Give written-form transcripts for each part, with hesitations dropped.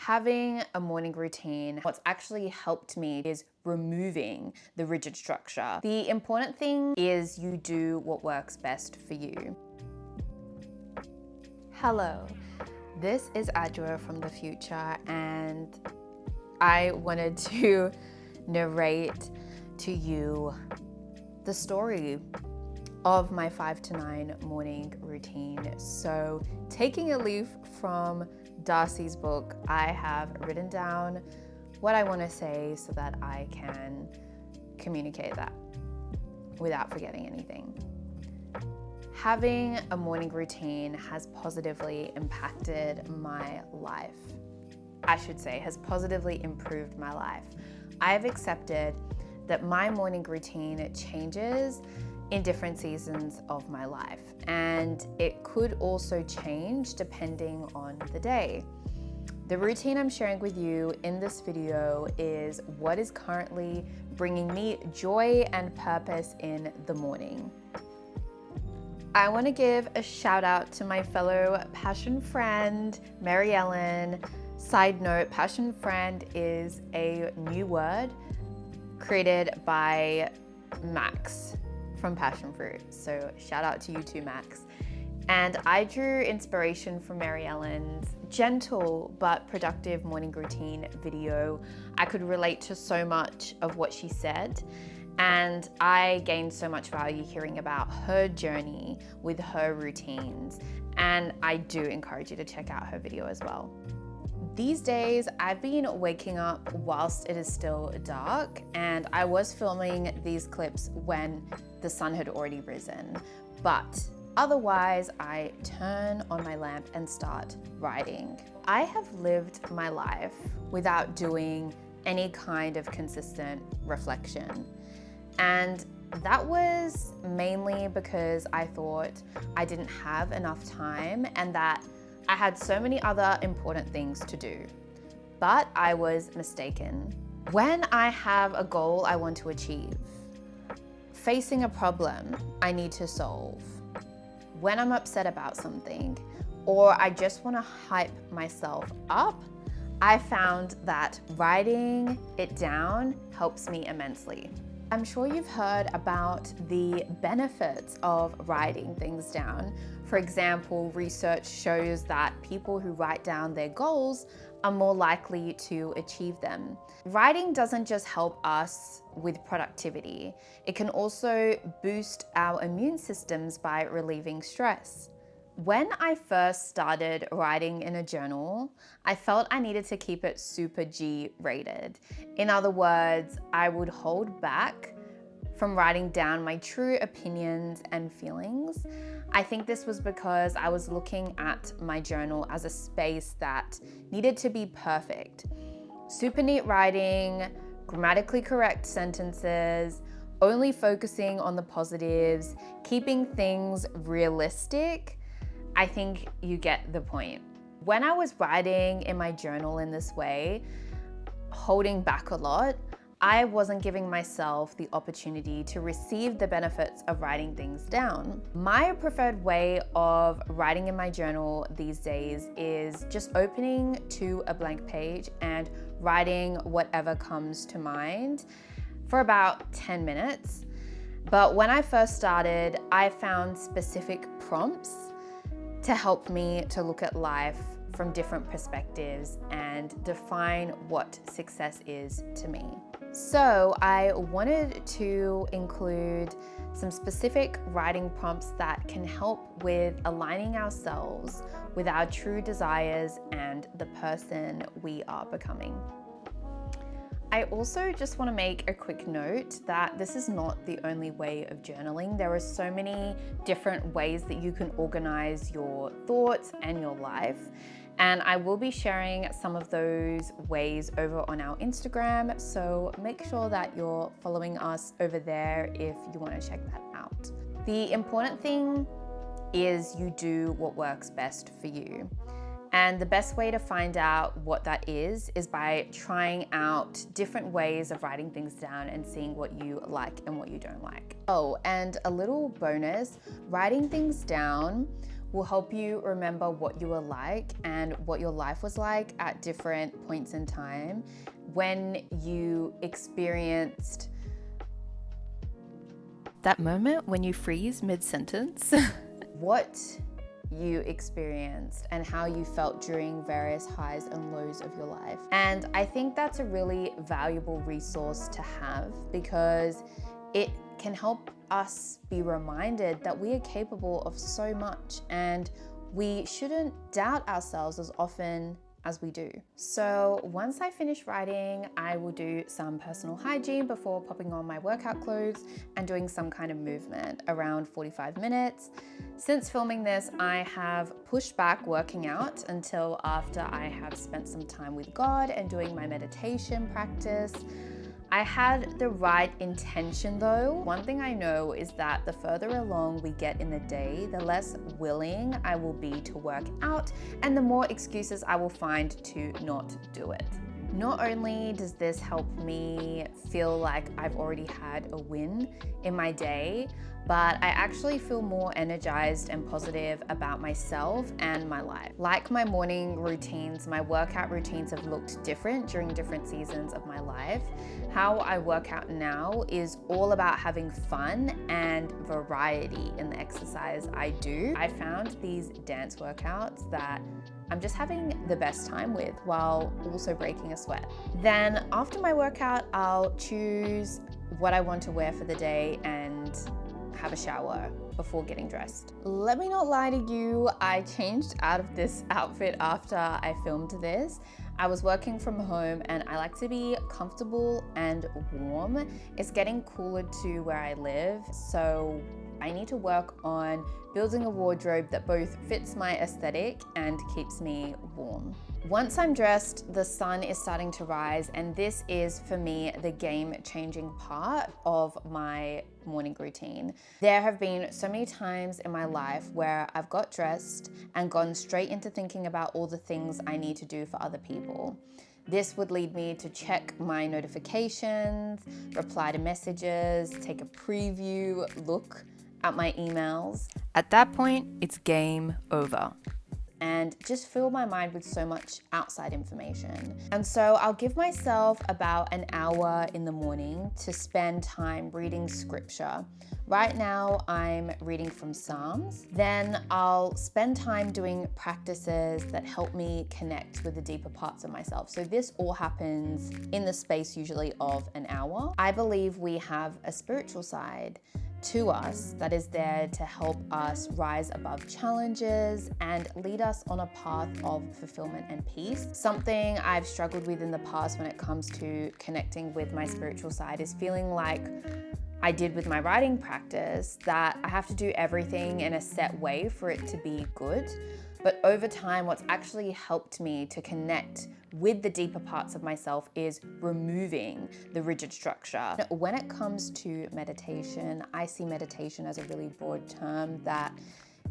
Having a morning routine, what's actually helped me is removing the rigid structure. The important thing is you do what works best for you. Hello, this is Adjoa from the future, and I wanted to narrate to you the story of my 5 to 9 morning routine. So, taking a leaf from Darcy's book, I have written down what I want to say so that I can communicate that without forgetting anything. Having a morning routine has positively impacted my life. I should say, has positively improved my life. I have accepted that my morning routine changes in different seasons of my life, and it could also change depending on the day. The routine I'm sharing with you in this video is what is currently bringing me joy and purpose in the morning. I want to give a shout out to my fellow passion friend, Mary Ellen. Side note, passion friend is a new word created by Max from Passionfroot. So shout out to you too, Max. And I drew inspiration from Mary Ellen's gentle but productive morning routine video. I could relate to so much of what she said, and I gained so much value hearing about her journey with her routines. And I do encourage you to check out her video as well. These days, I've been waking up whilst it is still dark, and I was filming these clips when the sun had already risen. But otherwise, I turn on my lamp and start writing. I have lived my life without doing any kind of consistent reflection. And that was mainly because I thought I didn't have enough time and that I had so many other important things to do. But I was mistaken. When I have a goal I want to achieve, facing a problem I need to solve, when I'm upset about something, or I just want to hype myself up, I found that writing it down helps me immensely. I'm sure you've heard about the benefits of writing things down. For example, research shows that people who write down their goals are more likely to achieve them. Writing doesn't just help us with productivity, it can also boost our immune systems by relieving stress. When I first started writing in a journal, I felt I needed to keep it super G rated. In other words, I would hold back from writing down my true opinions and feelings. I think this was because I was looking at my journal as a space that needed to be perfect. Super neat writing, grammatically correct sentences, only focusing on the positives, keeping things realistic. I think you get the point. When I was writing in my journal in this way, holding back a lot, I wasn't giving myself the opportunity to receive the benefits of writing things down. My preferred way of writing in my journal these days is just opening to a blank page and writing whatever comes to mind for about 10 minutes. But when I first started, I found specific prompts to help me to look at life from different perspectives and define what success is to me. So I wanted to include some specific writing prompts that can help with aligning ourselves with our true desires and the person we are becoming. I also just want to make a quick note that this is not the only way of journaling. There are so many different ways that you can organize your thoughts and your life. And I will be sharing some of those ways over on our Instagram. So make sure that you're following us over there if you want to check that out. The important thing is you do what works best for you. And the best way to find out what that is by trying out different ways of writing things down and seeing what you like and what you don't like. Oh, and a little bonus, writing things down will help you remember what you were like and what your life was like at different points in time when you experienced that moment when you freeze mid-sentence. What you experienced and how you felt during various highs and lows of your life. And I think that's a really valuable resource to have because it can help us be reminded that we are capable of so much and we shouldn't doubt ourselves as often as we do. So once I finish writing, I will do some personal hygiene before popping on my workout clothes and doing some kind of movement around 45 minutes. Since filming this, I have pushed back working out until after I have spent some time with God and doing my meditation practice. I had the right intention though. One thing I know is that the further along we get in the day, the less willing I will be to work out and the more excuses I will find to not do it. Not only does this help me feel like I've already had a win in my day, but I actually feel more energized and positive about myself and my life. Like my morning routines, my workout routines have looked different during different seasons of my life. How I work out now is all about having fun and variety in the exercise I do. I found these dance workouts that I'm just having the best time with while also breaking a sweat. Then after my workout, I'll choose what I want to wear for the day and have a shower before getting dressed. Let me not lie to you, I changed out of this outfit after I filmed this. I was working from home and I like to be comfortable and warm. It's getting cooler to where I live, so I need to work on building a wardrobe that both fits my aesthetic and keeps me warm. Once I'm dressed, the sun is starting to rise, and this is for me the game-changing part of my morning routine. There have been so many times in my life where I've got dressed and gone straight into thinking about all the things I need to do for other people. This would lead me to check my notifications, reply to messages, take a preview look at my emails. At that point, it's game over. And just fill my mind with so much outside information. And so I'll give myself about an hour in the morning to spend time reading scripture. Right now I'm reading from Psalms. Then I'll spend time doing practices that help me connect with the deeper parts of myself. So this all happens in the space usually of an hour. I believe we have a spiritual side to us that is there to help us rise above challenges and lead us on a path of fulfillment and peace. Something I've struggled with in the past when it comes to connecting with my spiritual side is feeling like I did with my writing practice, that I have to do everything in a set way for it to be good. But over time, what's actually helped me to connect with the deeper parts of myself is removing the rigid structure. When it comes to meditation, I see meditation as a really broad term that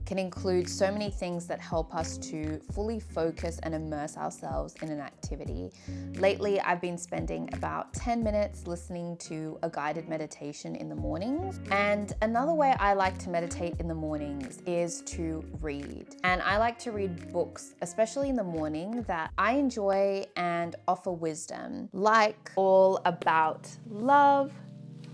can include so many things that help us to fully focus and immerse ourselves in an activity. Lately, I've been spending about 10 minutes listening to a guided meditation in the mornings. And another way I like to meditate in the mornings is to read. And I like to read books, especially in the morning, that I enjoy and offer wisdom, like All About Love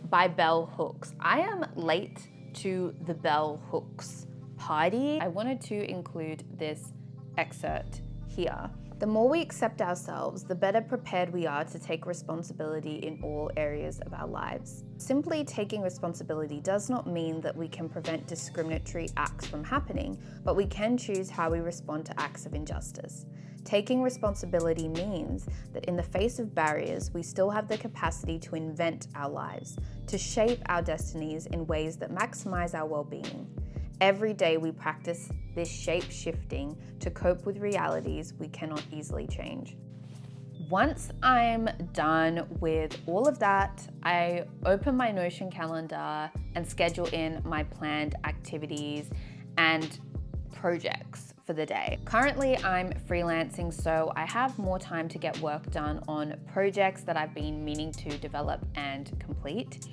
by Bell Hooks. I am late to the Bell Hooks party. I wanted to include this excerpt here. The more we accept ourselves, the better prepared we are to take responsibility in all areas of our lives. Simply taking responsibility does not mean that we can prevent discriminatory acts from happening, but we can choose how we respond to acts of injustice. Taking responsibility means that in the face of barriers, we still have the capacity to invent our lives, to shape our destinies in ways that maximize our well-being. Every day we practice this shape-shifting to cope with realities we cannot easily change. Once I'm done with all of that, I open my Notion calendar and schedule in my planned activities and projects for the day. Currently, I'm freelancing, so I have more time to get work done on projects that I've been meaning to develop and complete.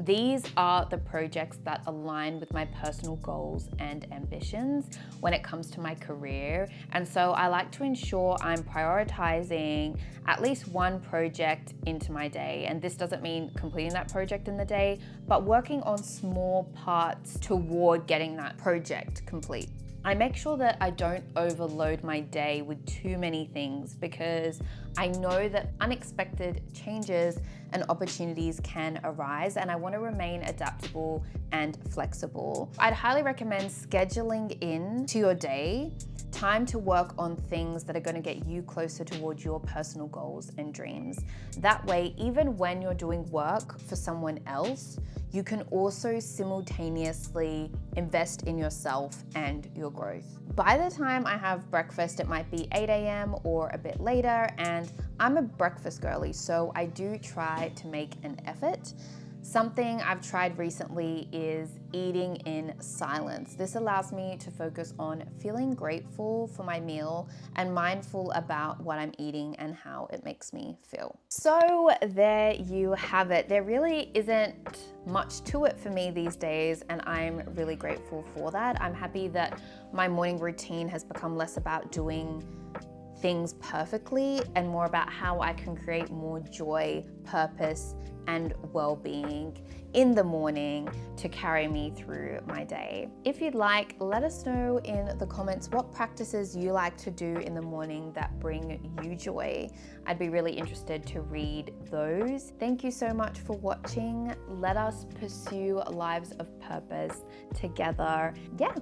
These are the projects that align with my personal goals and ambitions when it comes to my career. And so I like to ensure I'm prioritizing at least one project into my day. And this doesn't mean completing that project in the day, but working on small parts toward getting that project complete. I make sure that I don't overload my day with too many things because I know that unexpected changes and opportunities can arise, and I want to remain adaptable and flexible. I'd highly recommend scheduling in to your day time to work on things that are going to get you closer towards your personal goals and dreams. That way, even when you're doing work for someone else, you can also simultaneously invest in yourself and your growth. By the time I have breakfast, it might be 8 a.m. or a bit later, and I'm a breakfast girly, so I do try to make an effort. Something I've tried recently is eating in silence. This allows me to focus on feeling grateful for my meal and mindful about what I'm eating and how it makes me feel. So there you have it. There really isn't much to it for me these days, and I'm really grateful for that. I'm happy that my morning routine has become less about doing things perfectly and more about how I can create more joy, purpose, and well-being in the morning to carry me through my day. If you'd like, let us know in the comments what practices you like to do in the morning that bring you joy. I'd be really interested to read those. Thank you so much for watching. Let us pursue lives of purpose together. Yeah.